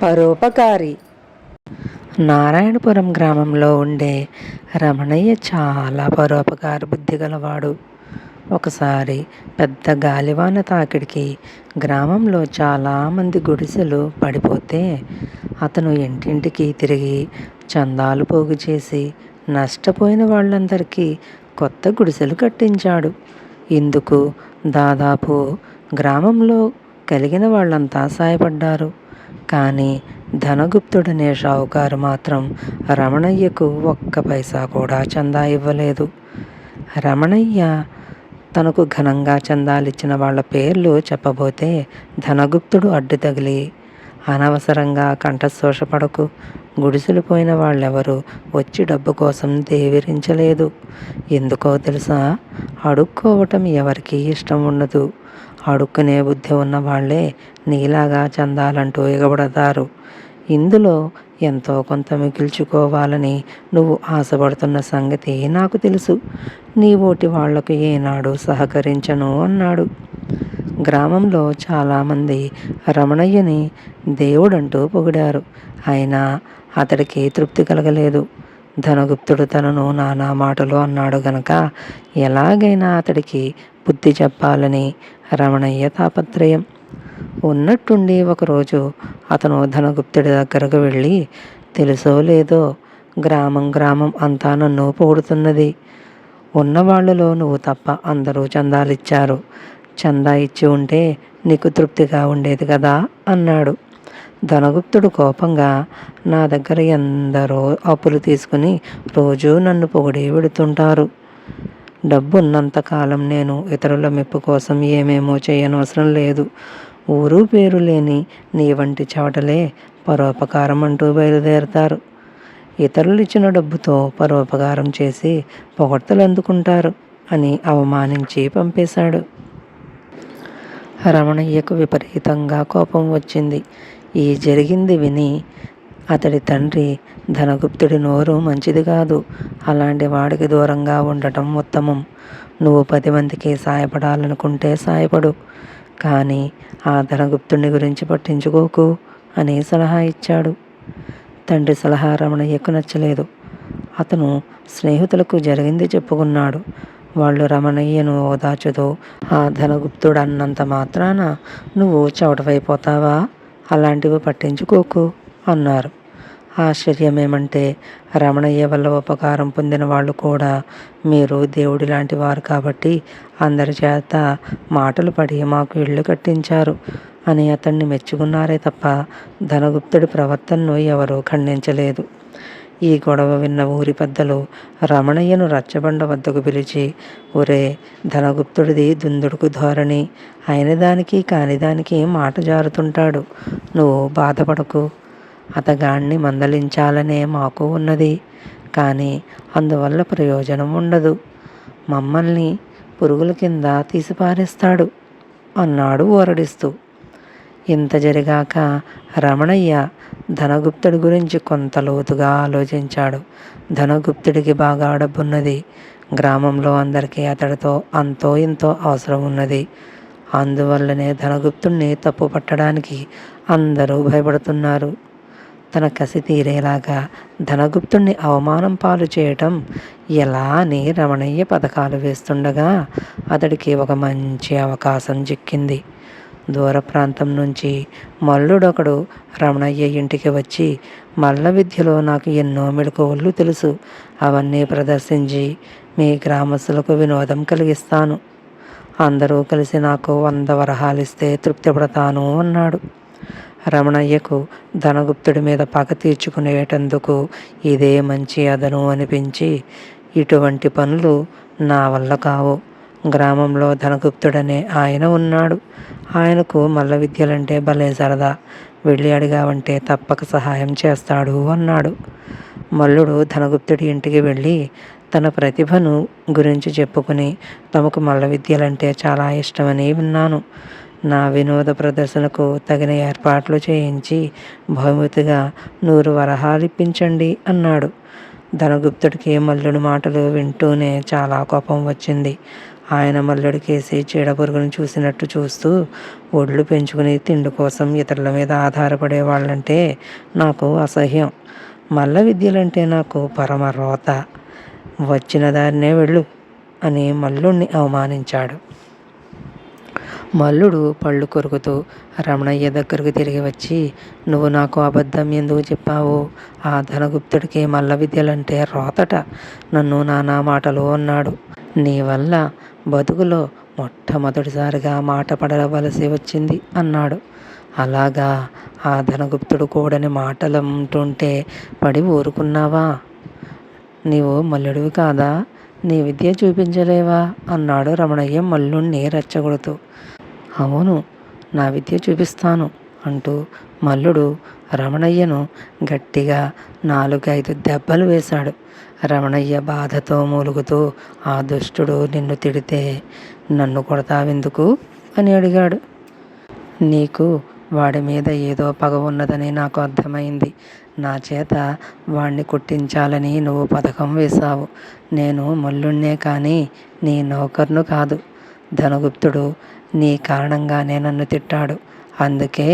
పరోపకారి. నారాయణపురం గ్రామంలో ఉండే రమణయ్య చాలా పరోపకార బుద్ధి గలవాడు. ఒకసారి పెద్ద గాలివాన తాకిడికి గ్రామంలో చాలామంది గుడిసెలు పడిపోతే అతను ఇంటింటికి తిరిగి చందాలు పోగు చేసి నష్టపోయిన వాళ్ళందరికీ కొత్త గుడిసెలు కట్టించాడు. ఇందుకు దాదాపు గ్రామంలో కలిగిన వాళ్ళంతా సాయపడ్డారు. కానీ ధనగుప్తుడనే షావుకారు మాత్రం రమణయ్యకు ఒక్క పైసా కూడా చందా ఇవ్వలేదు. రమణయ్య తనకు ఘనంగా చందాలిచ్చిన వాళ్ళ పేర్లు చెప్పబోతే ధనగుప్తుడు అడ్డు తగిలి, అనవసరంగా కంఠశోషపడకు, గుడిసెలు పోయిన వాళ్ళెవరూ వచ్చి డబ్బు కోసం దేవిరించలేదు. ఎందుకో తెలుసా, అడుక్కోవటం ఎవరికీ ఇష్టం ఉండదు. అడుక్కునే బుద్ధి ఉన్న వాళ్ళే నీలాగా చందాలంటూ ఎగబడతారు. ఇందులో ఎంతో కొంత మిగిల్చుకోవాలని నువ్వు ఆశపడుతున్న సంగతి నాకు తెలుసు. నీ ఓటి వాళ్లకు ఏనాడు సహకరించను అన్నాడు. గ్రామంలో చాలామంది రమణయ్యని దేవుడంటూ పొగిడారు. అయినా అతడికి తృప్తి కలగలేదు. ధనగుప్తుడు తనను నానా మాటలు అన్నాడు గనక ఎలాగైనా అతడికి బుద్ధి చెప్పాలని రమణయ్య తాపత్రయం. ఉన్నట్టుండి ఒకరోజు అతను ధనగుప్తుడి దగ్గరకు వెళ్ళి, తెలుసో లేదో గ్రామం అంతా నన్ను పొగుడుతున్నది. ఉన్నవాళ్లలో నువ్వు తప్ప అందరూ చందాలిచ్చారు. చందా ఇచ్చి ఉంటే నీకు తృప్తిగా ఉండేది కదా అన్నాడు. ధనగుప్తుడు కోపంగా, నా దగ్గర ఎందరో అప్పులు తీసుకుని రోజూ నన్ను పొగిడి వెడుతుంటారు. డబ్బున్నంతకాలం నేను ఇతరుల మెప్పు కోసం ఏమేమో చేయనవసరం లేదు. ఊరు పేరు లేని నీ వంటి చవటలే పరోపకారం అంటూ బయలుదేరతారు. ఇతరులు ఇచ్చిన డబ్బుతో పరోపకారం చేసి పొగడ్తలు అందుకుంటారు అని అవమానించి పంపేశాడు. రమణయ్యకు విపరీతంగా కోపం వచ్చింది. ఈ జరిగింది విని అతడి తండ్రి, ధనగుప్తుడి నోరు మంచిది కాదు. అలాంటి వాడికి దూరంగా ఉండటం ఉత్తమం. నువ్వు 10 మందికి సాయపడాలనుకుంటే సాయపడు, కానీ ఆ ధనగుప్తుడిని గురించి పట్టించుకోకు అని సలహా ఇచ్చాడు. తండ్రి సలహా రమణయ్యకు నచ్చలేదు. అతను స్నేహితులకు జరిగింది చెప్పుకున్నాడు. వాళ్ళు రమణయ్యను ఓదార్చుతూ, ఆ ధనగుప్తుడు అన్నంత మాత్రాన నువ్వు చవటవైపోతావా, అలాంటివి పట్టించుకోకు అన్నారు. ఆశ్చర్యమేమంటే రమణయ్య వల్ల ఉపకారం పొందిన వాళ్ళు కూడా, మీరు దేవుడి లాంటి వారు కాబట్టి అందరి చేత మాటలు పడి మాకు ఇళ్ళు కట్టించారు అని అతన్ని మెచ్చుకున్నారే తప్ప ధనగుప్తుడి ప్రవర్తనను ఎవరూ ఖండించలేదు. ఈ గొడవ విన్న ఊరి పెద్దలు రమణయ్యను రచ్చబండ వద్దకు పిలిచి, ఒరే, ధనగుప్తుడిది దుందుడుకు ధోరణి, అయిన దానికి కాని దానికి మాట జారుతుంటాడు. నువ్వు బాధపడకు. అతగాణ్ణి మందలించాలనే మాకు ఉన్నది, కానీ అందువల్ల ప్రయోజనం ఉండదు. మమ్మల్ని పురుగుల కింద తీసిపారేస్తాడు అన్నాడు ఊరడిస్తూ. ఇంత జరిగాక రమణయ్య ధనగుప్తుడి గురించి కొంత లోతుగా ఆలోచించాడు. ధనగుప్తుడికి బాగా డబ్బున్నది. గ్రామంలో అందరికీ అతడితో అంతో ఇంతో అవసరం ఉన్నది. అందువల్లనే ధనగుప్తుడిని తప్పు పట్టడానికి అందరూ భయపడుతున్నారు. తన కసి తీరేలాగా ధనగుప్తుడిని అవమానం పాలు చేయటం ఎలా అని రమణయ్య పథకాలు వేస్తుండగా అతడికి ఒక మంచి అవకాశం చిక్కింది. దూర ప్రాంతం నుంచి మల్లుడొకడు రమణయ్య ఇంటికి వచ్చి, మల్ల విద్యలో నాకు ఎన్నో మెళకువలు తెలుసు, అవన్నీ ప్రదర్శించి మీ గ్రామస్తులకు వినోదం కలిగిస్తాను. అందరూ కలిసి నాకు 100 వరహాలిస్తే తృప్తిపడతాను అన్నాడు. రమణయ్యకు ధనగుప్తుడి మీద పగ తీర్చుకునేటందుకు ఇదే మంచి అదను అనిపించి, ఇటువంటి పనులు నా వల్ల కావు. గ్రామంలో ధనగుప్తుడనే ఆయన ఉన్నాడు. ఆయనకు మల్ల విద్యలంటే భలే సరదా. వెళ్ళి అడిగావంటే తప్పక సహాయం చేస్తాడు అన్నాడు. మల్లుడు ధనగుప్తుడి ఇంటికి వెళ్ళి తన ప్రతిభను గురించి చెప్పుకుని, తమకు మల్ల విద్యలంటే చాలా ఇష్టమని విన్నాను. నా వినోద ప్రదర్శనకు తగిన ఏర్పాట్లు చేయించి బహుమతిగా 100 వరహాలిప్పించండి అన్నాడు. ధనగుప్తుడికి మల్లుడి మాటలు వింటూనే చాలా కోపం వచ్చింది. ఆయన మల్లెడికేసి చీడపురుగును చూసినట్టు చూస్తూ, ఒళ్ళు పెంచుకుని తిండి కోసం ఇతరుల మీద ఆధారపడే వాళ్ళంటే నాకు అసహ్యం. మల్ల విద్యలంటే నాకు పరమ రోత. వచ్చిన దారినే వెళ్ళు అని మల్లుణ్ణి అవమానించాడు. మల్లుడు పళ్ళు కొరుకుతూ రమణయ్య దగ్గరకు తిరిగి వచ్చి, నువ్వు నాకు అబద్ధం ఎందుకు చెప్పావు? ఆ ధనగుప్తుడికి మల్ల విద్యలంటే రోతట. నన్ను నానా మాటలు అన్నాడు. నీ వల్ల బతుకులో మొట్టమొదటిసారిగా మాట పడవలసి వచ్చింది అన్నాడు. అలాగా? ఆ ధనగుప్తుడు కూడని మాటలంటుంటే పడి ఊరుకున్నావా? నీవు మల్లుడివి కాదా? నీ విద్య చూపించలేవా? అన్నాడు రమణయ్య మల్లుణ్ణి రెచ్చగొడుతూ. అవును, నా విద్య చూపిస్తాను అంటూ మల్లుడు రమణయ్యను గట్టిగా 4-5 దెబ్బలు వేశాడు. రమణయ్య బాధతో మూలుగుతూ, ఆ దుష్టుడు నిన్ను తిడితే నన్ను కొడతావెందుకు అని అడిగాడు. నీకు వాడి మీద ఏదో పగ ఉన్నదని నాకు అర్థమైంది. నా చేత వాణ్ణి కొట్టించాలని నువ్వు పథకం వేశావు. నేను మల్లుణ్ణే కానీ నీ నౌకర్ను కాదు. ధనగుప్తుడు నీ కారణంగానే నన్ను తిట్టాడు. అందుకే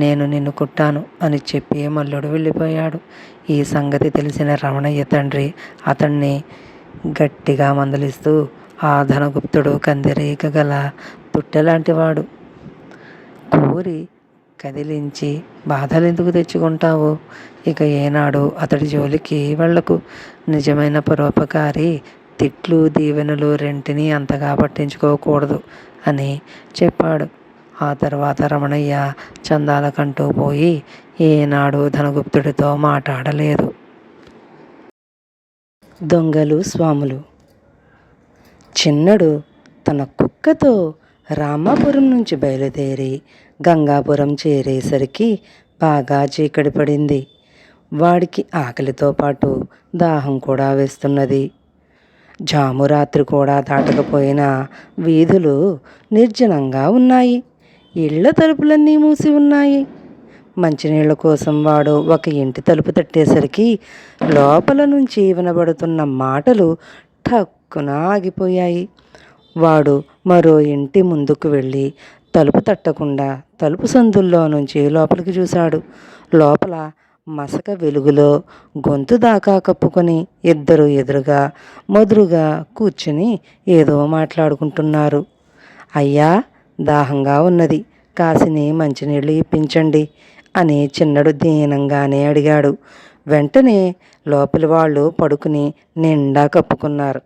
నేను నిన్ను కొట్టాను అని చెప్పి మల్లుడు వెళ్ళిపోయాడు. ఈ సంగతి తెలిసిన రమణయ్య తండ్రి అతన్ని గట్టిగా మందలిస్తూ, ఆ ధనగుప్తుడు కందిరీక గల తుట్టెలాంటివాడు. కోరి కదిలించి బాధలెందుకు తెచ్చుకుంటావు? ఇక ఏనాడు అతడి జోలికి వెళ్ళకు. నిజమైన పరోపకారి తిట్లు దీవెనలు రెంటిని అంతగా పట్టించుకోకూడదు అని చెప్పాడు. ఆ తర్వాత రమణయ్య చందాలకంటూ పోయి ఏనాడు ధనగుప్తుడితో మాట్లాడలేదు. దొంగలు స్వాములు. చిన్నడు తన కుక్కతో రామాపురం నుంచి బయలుదేరి గంగాపురం చేరేసరికి బాగా చీకటి పడింది. వాడికి ఆకలితో పాటు దాహం కూడా వేస్తున్నది. జామురాత్రి కూడా దాటకపోయినా వీధులు నిర్జనంగా ఉన్నాయి. ఇళ్ల తలుపులన్నీ మూసి ఉన్నాయి. మంచినీళ్ళ కోసం వాడు ఒక ఇంటి తలుపు తట్టేసరికి లోపల నుంచి వినబడుతున్న మాటలు ఠక్కున ఆగిపోయాయి. వాడు మరో ఇంటి ముందుకు వెళ్ళి తలుపు తట్టకుండా తలుపు సందుల్లో నుంచి లోపలికి చూశాడు. లోపల మసక వెలుగులో గొంతు దాకా కప్పుకొని ఇద్దరు ఎదురుగా మదురుగా కూర్చుని ఏదో మాట్లాడుకుంటున్నారు. అయ్యా, దాహంగా ఉన్నది, కాసిని మంచినీళ్ళు ఇప్పించండి అని చిన్నడు దీనంగానే అడిగాడు. వెంటనే లోపలి వాళ్ళు పడుకుని నిండా కప్పుకున్నారు.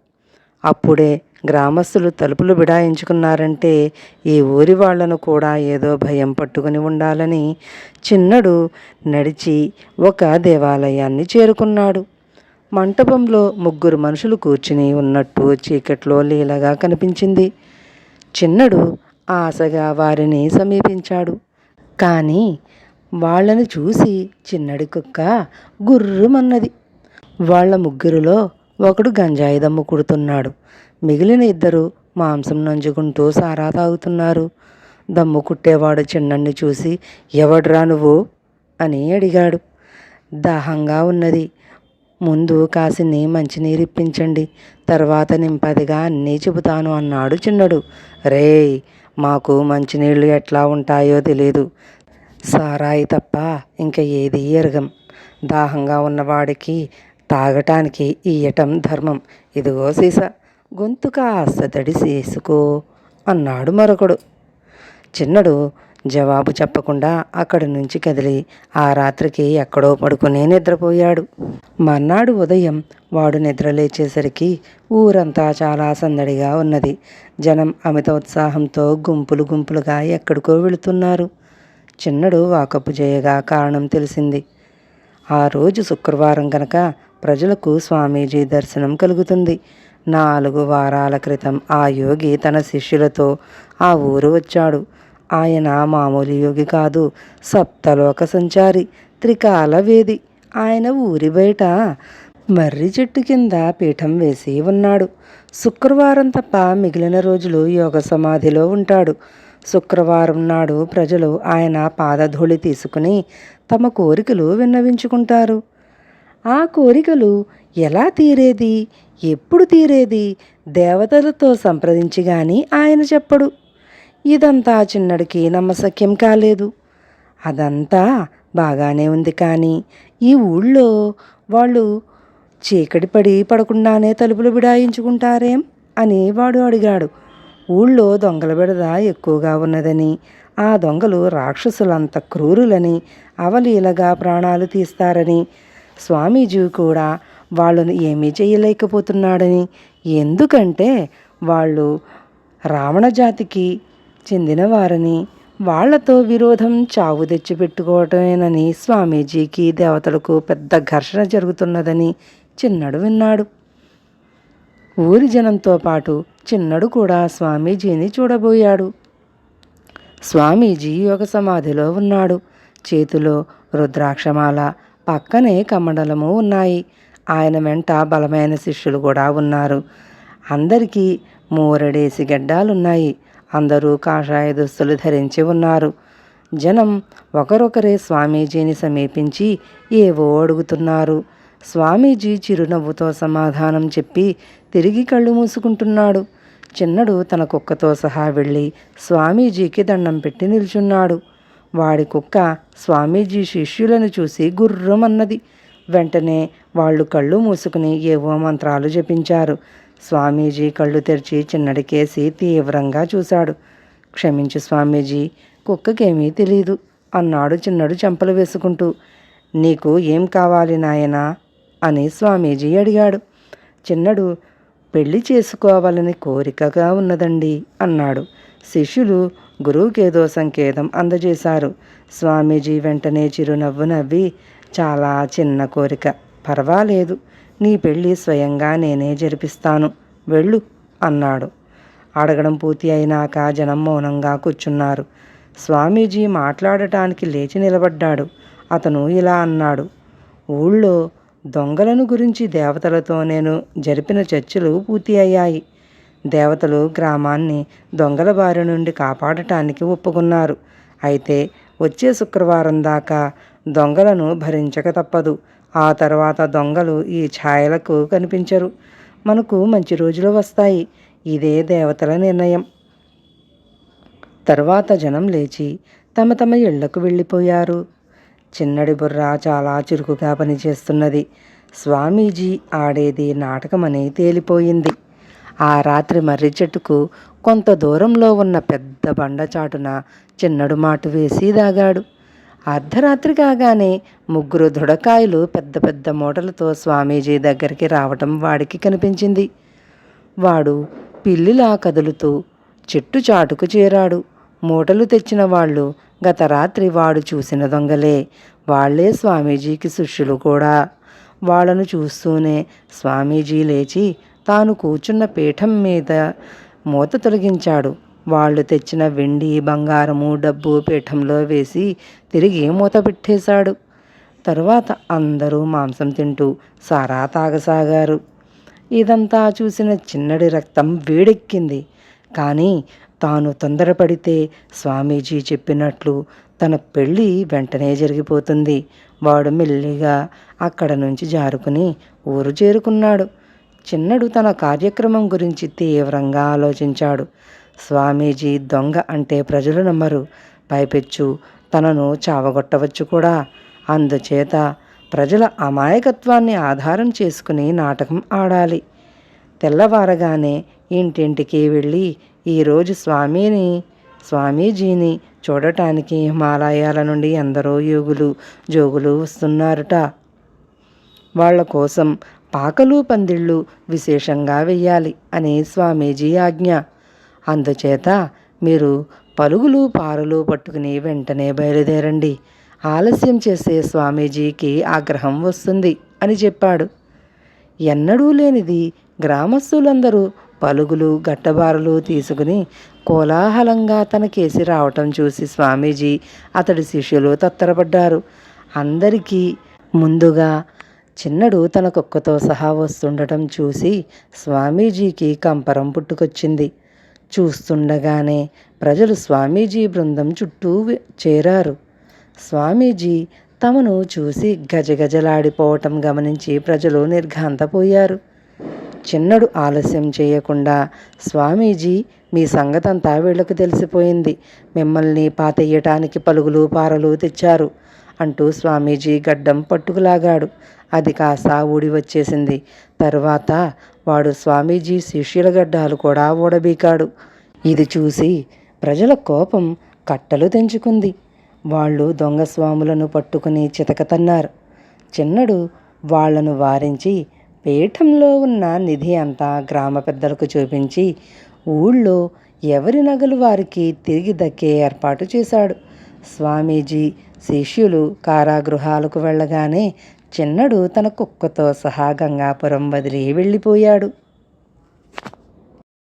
అప్పుడే గ్రామస్తులు తలుపులు బిడాయించుకున్నారంటే ఈ ఊరి వాళ్లను కూడా ఏదో భయం పట్టుకుని ఉండాలని చిన్నడు నడిచి ఒక దేవాలయాన్ని చేరుకున్నాడు. మంటపంలో 3 మనుషులు కూర్చుని ఉన్నట్టు చీకట్లో లీలగా కనిపించింది. చిన్నడు ఆశగా వారిని సమీపించాడు. కానీ వాళ్ళని చూసి చిన్నడి కుక్క గుర్రుమన్నది. వాళ్ళ 3లో ఒకడు గంజాయి దమ్ము కుడుతున్నాడు. మిగిలిన 2 మాంసం నంజుకుంటూ సారా తాగుతున్నారు. దమ్ము కుట్టేవాడు చిన్నన్ని చూసి, ఎవడ్రా నువ్వు అని అడిగాడు. దాహంగా ఉన్నది, ముందు కాసిని మంచినీరు ఇప్పించండి, తర్వాత నింపదిగా అన్నీ చెబుతాను అన్నాడు చిన్నడు. రేయ్, మాకు మంచినీళ్ళు ఎట్లా ఉంటాయో తెలీదు. సారాయి తప్ప ఇంక ఏది ఎరగం. దాహంగా ఉన్నవాడికి తాగటానికి ఇయ్యటం ధర్మం. ఇదిగో సీసా, గొంతు కాస్త తడి చేసుకో అన్నాడు మరొకడు. చిన్నడు జవాబు చెప్పకుండా అక్కడి నుంచి కదిలి ఆ రాత్రికి ఎక్కడో పడుకుని నిద్రపోయాడు. మర్నాడు ఉదయం వాడు నిద్రలేచేసరికి ఊరంతా చాలా సందడిగా ఉన్నది. జనం అమిత ఉత్సాహంతో గుంపులు గుంపులుగా ఎక్కడికో వెళుతున్నారు. చిన్నడు వాకపు చేయగా కారణం తెలిసింది. ఆ రోజు శుక్రవారం కనుక ప్రజలకు స్వామీజీ దర్శనం కలుగుతుంది. 4 వారాల క్రితం ఆ యోగి తన శిష్యులతో ఆ ఊరు వచ్చాడు. ఆయన మామూలు యోగి కాదు, సప్తలోక సంచారి, త్రికాల వేది. ఆయన ఊరి బయట మర్రి చెట్టు కింద పీఠం వేసి ఉన్నాడు. శుక్రవారం తప్ప మిగిలిన రోజులు యోగ సమాధిలో ఉంటాడు. శుక్రవారం నాడు ప్రజలు ఆయన పాదధూళి తీసుకుని తమ కోరికలు విన్నవించుకుంటారు. ఆ కోరికలు ఎలా తీరేది, ఎప్పుడు తీరేది దేవతలతో సంప్రదించి గాని ఆయన చెప్పడు. ఇదంతా చిన్నడికి నమ్మశక్యం కాలేదు. అదంతా బాగానే ఉంది, కానీ ఈ ఊళ్ళో వాళ్ళు చీకటి పడి పడకుండానే తలుపులు బిడాయించుకుంటారేం అని వాడు అడిగాడు. ఊళ్ళో దొంగల బెడద ఎక్కువగా ఉన్నదని, ఆ దొంగలు రాక్షసులంత క్రూరులని, అవలీలగా ప్రాణాలు తీస్తారని, స్వామీజీ కూడా వాళ్ళను ఏమీ చేయలేకపోతున్నాడని, ఎందుకంటే వాళ్ళు రావణ జాతికి చెందినవారని, వాళ్లతో విరోధం చావు తెచ్చిపెట్టుకోవటమేనని, స్వామీజీకి దేవతలకు పెద్ద ఘర్షణ జరుగుతున్నదని చిన్నడు విన్నాడు. ఊరి జనంతో పాటు చిన్నడు కూడా స్వామీజీని చూడబోయాడు. స్వామీజీ ఒక సమాధిలో ఉన్నాడు. చేతిలో రుద్రాక్షమాల, పక్కనే కమండలము ఉన్నాయి. ఆయన వెంట బలమైన శిష్యులు కూడా ఉన్నారు. అందరికీ మూరడేసి గడ్డాలున్నాయి. అందరూ కాషాయ దుస్తులు ధరించి ఉన్నారు. జనం ఒకరొకరే స్వామీజీని సమీపించి ఏవో అడుగుతున్నారు. స్వామీజీ చిరునవ్వుతో సమాధానం చెప్పి తిరిగి కళ్ళు మూసుకుంటున్నాడు. చిన్నడు తన కుక్కతో సహా వెళ్ళి స్వామీజీకి దండం పెట్టి నిల్చున్నాడు. వాడి కుక్క స్వామీజీ శిష్యులను చూసి గుర్రమన్నది. వెంటనే వాళ్ళు కళ్ళు మూసుకుని ఏవో మంత్రాలు జపించారు. స్వామీజీ కళ్ళు తెరిచి చిన్నడికేసి తీవ్రంగా చూశాడు. క్షమించు స్వామీజీ, కుక్కకేమీ తెలీదు అన్నాడు చిన్నడు చెంపలు వేసుకుంటూ. నీకు ఏం కావాలి నాయనా అని స్వామీజీ అడిగాడు. చిన్నడు పెళ్లి చేసుకోవాలని కోరికగా ఉన్నదండి అన్నాడు. శిష్యులు గురువుకేదో సంకేతం అందజేశారు. స్వామీజీ వెంటనే చిరునవ్వు నవ్వి, చాలా చిన్న కోరిక, పర్వాలేదు, నీ పెళ్ళి స్వయంగా నేనే జరిపిస్తాను, వెళ్ళు అన్నాడు. అడగడం పూర్తి అయినాక జనం మౌనంగా కూర్చున్నారు. స్వామీజీ మాట్లాడటానికి లేచి నిలబడ్డాడు. అతను ఇలా అన్నాడు. ఊళ్ళో దొంగలను గురించి దేవతలతో నేను జరిపిన చర్చలు పూర్తి అయ్యాయి. దేవతలు గ్రామాన్ని దొంగల బారి నుండి కాపాడటానికి ఒప్పుకున్నారు. అయితే వచ్చే శుక్రవారం దాకా దొంగలను భరించక తప్పదు. ఆ తర్వాత దొంగలు ఈ ఛాయలకు కనిపించరు. మనకు మంచి రోజులు వస్తాయి. ఇదే దేవతల నిర్ణయం. తర్వాత జనం లేచి తమ తమ ఇళ్లకు వెళ్ళిపోయారు. చిన్నడి బుర్ర చాలా చురుకుగా పనిచేస్తున్నది. స్వామీజీ ఆడేది నాటకమని తేలిపోయింది. ఆ రాత్రి మర్రి చెట్టుకు కొంత దూరంలో ఉన్న పెద్ద బండచాటున చిన్నడు మాటు వేసి దాగాడు. అర్ధరాత్రి కాగానే 3 దృఢకాయలు పెద్ద పెద్ద మూటలతో స్వామీజీ దగ్గరికి రావటం వాడికి కనిపించింది. వాడు పిల్లిలా కదులుతూ చెట్టు చాటుకు చేరాడు. మూటలు తెచ్చిన వాళ్ళు గత రాత్రి వాడు చూసిన దొంగలే. వాళ్లే స్వామీజీకి శిష్యులు కూడా. వాళ్ళను చూస్తూనే స్వామీజీ లేచి తాను కూర్చున్న పీఠం మీద మూత తొలగించాడు. వాళ్ళు తెచ్చిన వెండి, బంగారము, డబ్బు పీఠంలో వేసి తిరిగి మూత పెట్టేశాడు. తరువాత అందరూ మాంసం తింటూ సారా తాగసాగారు. ఇదంతా చూసిన చిన్నడి రక్తం వేడెక్కింది. కానీ తాను తొందరపడితే స్వామీజీ చెప్పినట్లు తన పెళ్ళి వెంటనే జరిగిపోతుంది. వాడు మెల్లిగా అక్కడ నుంచి జారుకుని ఊరు చేరుకున్నాడు. చిన్నడు తన కార్యక్రమం గురించి తీవ్రంగా ఆలోచించాడు. స్వామీజీ దొంగ అంటే ప్రజలు నమ్మరు. పైపెచ్చు తనను చావగొట్టవచ్చు కూడా. అందుచేత ప్రజల అమాయకత్వాన్ని ఆధారం చేసుకుని నాటకం ఆడాలి. తెల్లవారగానే ఇంటింటికి వెళ్ళి ఈరోజు స్వామీజీని చూడటానికి హిమాలయాల నుండి ఎందరో యోగులు, జోగులు వస్తున్నారట. వాళ్ల కోసం పాకలు, పందిళ్ళు విశేషంగా వెయ్యాలి అని స్వామీజీ ఆజ్ఞ. అందుచేత మీరు పలుగులు, పారలు పట్టుకుని వెంటనే బయలుదేరండి. ఆలస్యం చేసే స్వామీజీకి ఆగ్రహం వస్తుంది అని చెప్పాడు. ఎన్నడూ లేనిది గ్రామస్తులందరూ పలుగులు, గట్టబారులు తీసుకుని కోలాహలంగా తన కేసి రావటం చూసి స్వామీజీ, అతడి శిష్యులు తత్తరపడ్డారు. అందరికీ ముందుగా చిన్నడు తన కుక్కతో సహా వస్తుండటం చూసి స్వామీజీకి కంపరం పుట్టుకొచ్చింది. చూస్తుండగానే ప్రజలు స్వామీజీ బృందం చుట్టూ చేరారు. స్వామీజీ తమను చూసి గజగజలాడిపోవటం గమనించి ప్రజలు నిర్ఘాంతపోయారు. చిన్నడు ఆలస్యం చేయకుండా, స్వామీజీ, మీ సంగతంతా వీళ్లకు తెలిసిపోయింది. మిమ్మల్ని పాతెయ్యటానికి పలుగులు పారలు తెచ్చారు అంటూ స్వామీజీ గడ్డం పట్టుకులాగాడు. అది కాస్త ఊడి వచ్చేసింది. తరువాత వాడు స్వామీజీ శిష్యుల గడ్డాలు కూడా ఊడబీకాడు. ఇది చూసి ప్రజల కోపం కట్టలు తెంచుకుంది. వాళ్ళు దొంగ స్వాములను పట్టుకుని చితకతన్నారు. చిన్నడు వాళ్లను వారించి పీఠంలో ఉన్న నిధి అంతా గ్రామ పెద్దలకు చూపించి ఊళ్ళో ఎవరి నగలు వారికి తిరిగి దక్కే ఏర్పాటు చేశాడు. స్వామీజీ శిష్యులు కారాగృహాలకు వెళ్ళగానే చిన్నడు తన కుక్కతో సహా గంగాపురం వదిలి వెళ్ళిపోయాడు.